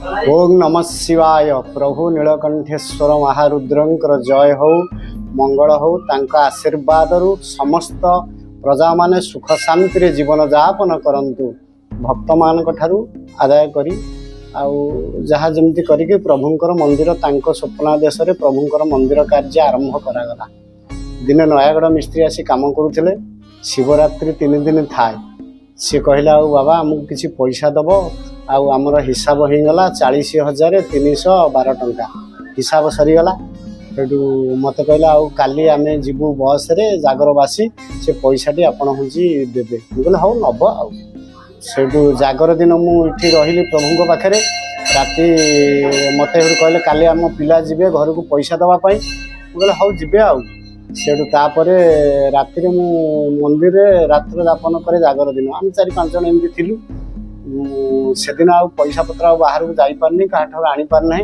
ओम नमः शिवाय। प्रभु नीलकंठेश्वर महारुद्रंकर जय हो, मंगल हो। तांका आशीर्वाद रु समस्त प्रजा माने सुख शांति रे जीवन यापन करंतु। भक्त मान ठारू आदाय करी आउ जहाँ जमती करिके प्रभुंकर मंदिर तांको स्वप्नादेश रे प्रभुंकर मंदिर कार्य आरंभ करागला। दिने नयागढ़ मिस्त्री आसी काम करुले। शिवरात्रि 3 दिन थाए। सी कहला बाबा आमको किसी पैसा दब आमर हिसाब हो गला 40,312 टंका हिसाब सरीगला। सेठू मत कहला काली आम जीवु बस रे जागरवासी से पैसाटी आपण हूँ देवे। मुझे हाँ नब आठू जागर दिन मुझे रही प्रभु पाखे राति मत कहले काली आम पिला जीवे घर को पैसा दवापाई। मुझे हाँ जी सेठू राति मु मंदिर रात्र यापन करे। जागर दिन आम 4-5 जन एमती थिलु। से दिन आ पैसा पत्र बाहर को जापारनी क्या आनी पारना।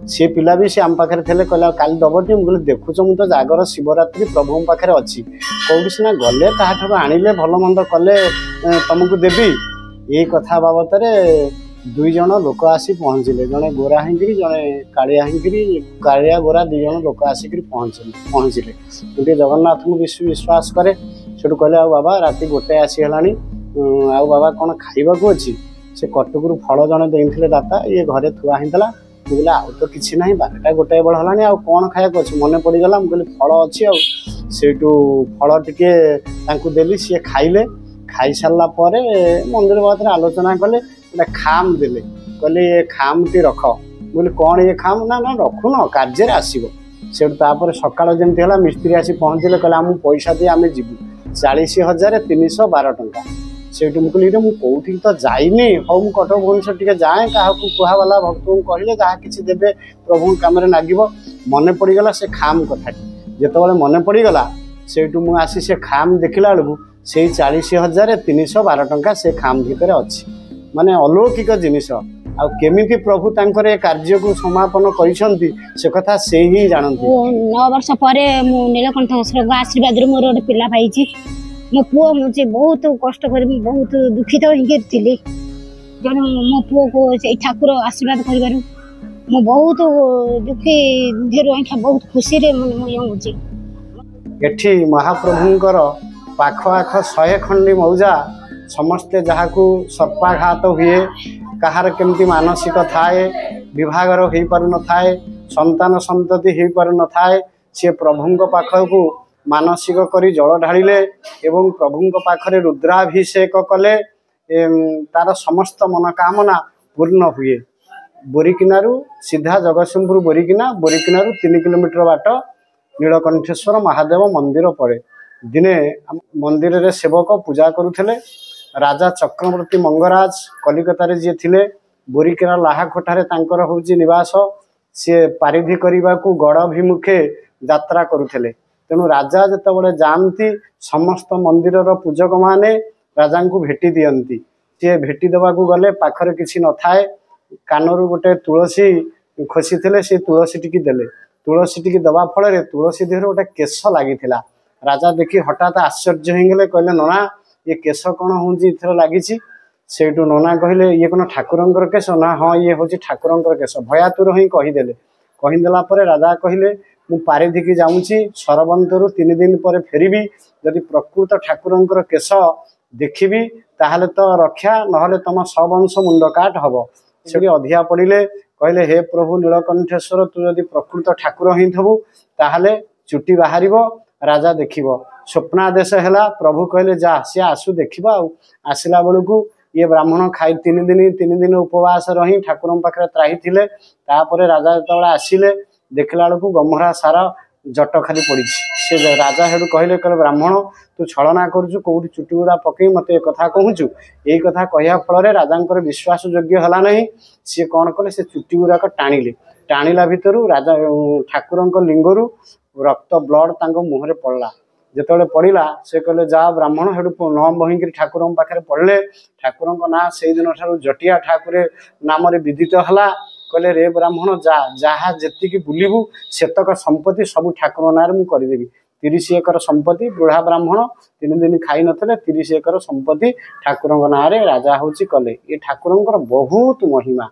सी पिला भी सी आम पाखे थे कहला काली दबटी। मुझे देखुच मु तो जागर शिवरात्रि प्रभु पाखे अच्छी कौटी सीना गले क्या आणिले भल मंद कले तुमको देवी। ये कथा बाबद 2 जन लोक आसी पहुँचले। जड़े गोरा हिंकरी जड़े कालिया हिंकरी कालिया गोरा 2 जन लोक आसिक पहुँचले। गोटे जगन्नाथ को विश्वास करे। से कहले बाबा राति 1 आसीगलानी आ बाबा कौन खाइबा अच्छी। से कटकू फल जड़े देते दाता ये घरे थुआ होता। मुझे आउ तो किसी ना 12टा 1 बेल है आ कौन खाया अच्छे मन पड़गला। मुझे फल अच्छी आठू फल टिके देली सी खाइले। खाई सारा पर मंदिर बात आलोचना कले। गोटे खाम देले कहले ये खाम टी रख। बोले कौन ये खाम ना ना रखुन कार्य आसब। से सकाल जमी है मिस्त्री आसी पहुँचले कहले आम पैसा दी आम जीवु 40,312 टंका। से मुझे कौटी तो जाइनी हाँ मुझे कटक भुवनेश्वर टी जाए क्या कहला भक्त को कहले जहाँ किसी देवे प्रभु कम नागिब। मन पड़गला से खाम कथा जिते मन पड़गला से आसी से खाम देखला बेलू से 40,312 टंका से खाम भितर अच्छी माने अलौकिक जिनिस। केमिति प्रभु तांकर ए कार्य को समापन करिसंती से कथा से ही जानती। 9 वर्ष पर नीलकंठेश्वर आशीर्वाद मोर गोटे पिला पाई। मो पुओ मुझे बहुत कष्ट कर बहुत दुखित होती। जन मो पुओ को ठाकुर आशीर्वाद कर बहुत दुखी बहुत खुशी एठी महाप्रभुंकर पाख आख 100 खंडी मौजा समस्ते जहाँ को सर्पाघात हुए कहार केमती मानसिक थाए विभागर हो पार न थाए संतान संतति हो पार न थाए सी प्रभु पाखक मानसिक करी जल ढालिले एवं प्रभु पाखरे रुद्राभिषेक कले। तार समस्त मनोकामना पूर्ण हुए। बोरीकिनारू सीधा जगतसिंहपुर बोरीकिनारू 3 किलोमीटर बाट नीलकंठेश्वर महादेव मंदिर पड़े। दिने मंदिर रे सेवक पूजा करुले। राजा चक्रवर्ती मंगराज कलिकता जी थे। बोरीकिना लाहाखोटारे तांकर होची निवास। सी पारिधि करने को गड़ अभिमुखे यात्रा करुले। तेणु राजा जिते जाती समस्त मंदिर पूजक माने राजा को भेटी दियंती। सी भेटी देवा गले पाखरे किसी न थाए। कानरू गोटे तुलसी खोसी थे से तुलसी टी देले। तुलसी टी दवा फल तुलसी देह गोटे केश लगी। राजा देखी हठात आश्चर्य होगले कहले नना ये केश कौन हूँ लगी। सेठू नना कहले ये कौन ठाकुरंकर केश ना हाँ ये हूँ ठाकुरंकर केश भयातुर ही कहीदेले। कहीदेला राजा कहले मु पारिधिकी जाऊँगी सरबंतरू 3 दिन पर फेरबी। जदि प्रकृत ठाकुरंकर केश देखी ताहले तो रक्षा नहले तुम सबंश मुंड काट हम। से अधिया पड़े कहले हे प्रभु नीलकंठेश्वर तू जदि प्रकृत ठाकुर ही थबू ताहले चुटी बाहर राजा देखिब। स्वप्नादेश है प्रभु कहले जा सी आसु देखा। आसला बेलू को ये ब्राह्मण खाई 3 दिन उपवास रही ठाकुर पाखे त्राही थे। राजा जो आसिले देखला बेलू गमरा सारा जट खाली पड़ी। से राजा हेडू कहले ब्राह्मण तू छलना करुचु कौटी चुटी गुड़ा पकई मत कथा कहूचु। यही कथा कहया फल राजा विश्वास योग्य है ना। सी कौन कले से चुटी गुड़ाक टाणिला भितर राजा ठाकुर लिंगरू रक्त ब्लड मुहरे पड़ला। जिते पड़ा से कहले जा ब्राह्मण हेडू न बहिक ठाकुर पाखे पढ़ले। ठाकुर ना से दिन ठार जटिया ठाकुर नाम विदित है। कहले रे ब्राह्मण जा जहाँ जी बुलू सेतक संपत्ति सब ठाकुर ना मुझे करदेवी। 30 एकर संपत्ति बुढ़ा ब्राह्मण 3 दिन खाई नथिले 30 एकर संपत्ति ठाकुर ना राजा हूँ कले ये ठाकुर बहुत महिमा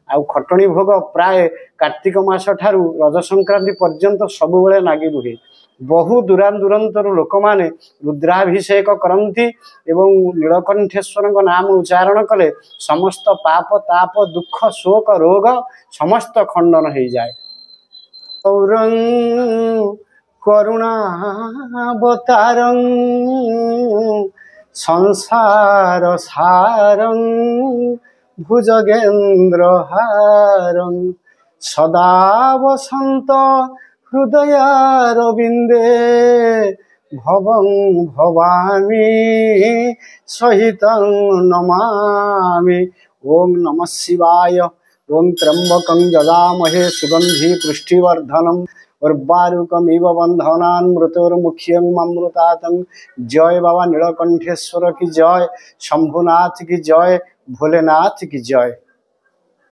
आउ खटणी भोग प्राय कार्तिक मास ठारू रज संक्रांति पर्यंत सब बेले नागी रुहे बहु दूरांतरु लोक माने रुद्राभिषेक करती एवं नीलकंठेश्वर नाम उच्चारण कले समस्त पाप ताप दुख शोक रोग समस्त खंडन हो जाए। गौरं करुणावतारं संसार सारं भुजगेन्द्रहारं सदा वसंत हृदयारविंदे भवं भवामी सहितं नमामि। ओम नमः शिवाय। ओम त्र्यंबकं यजामहे सुगंधि पुष्टिवर्धनम् उर्वारुकमिव बंधनान् मृत्योर्मुख्यमृतातं। जय बाबा नीलकंठेश्वर की जय, शंभुनाथ की जय, भोलेनाथ की जय।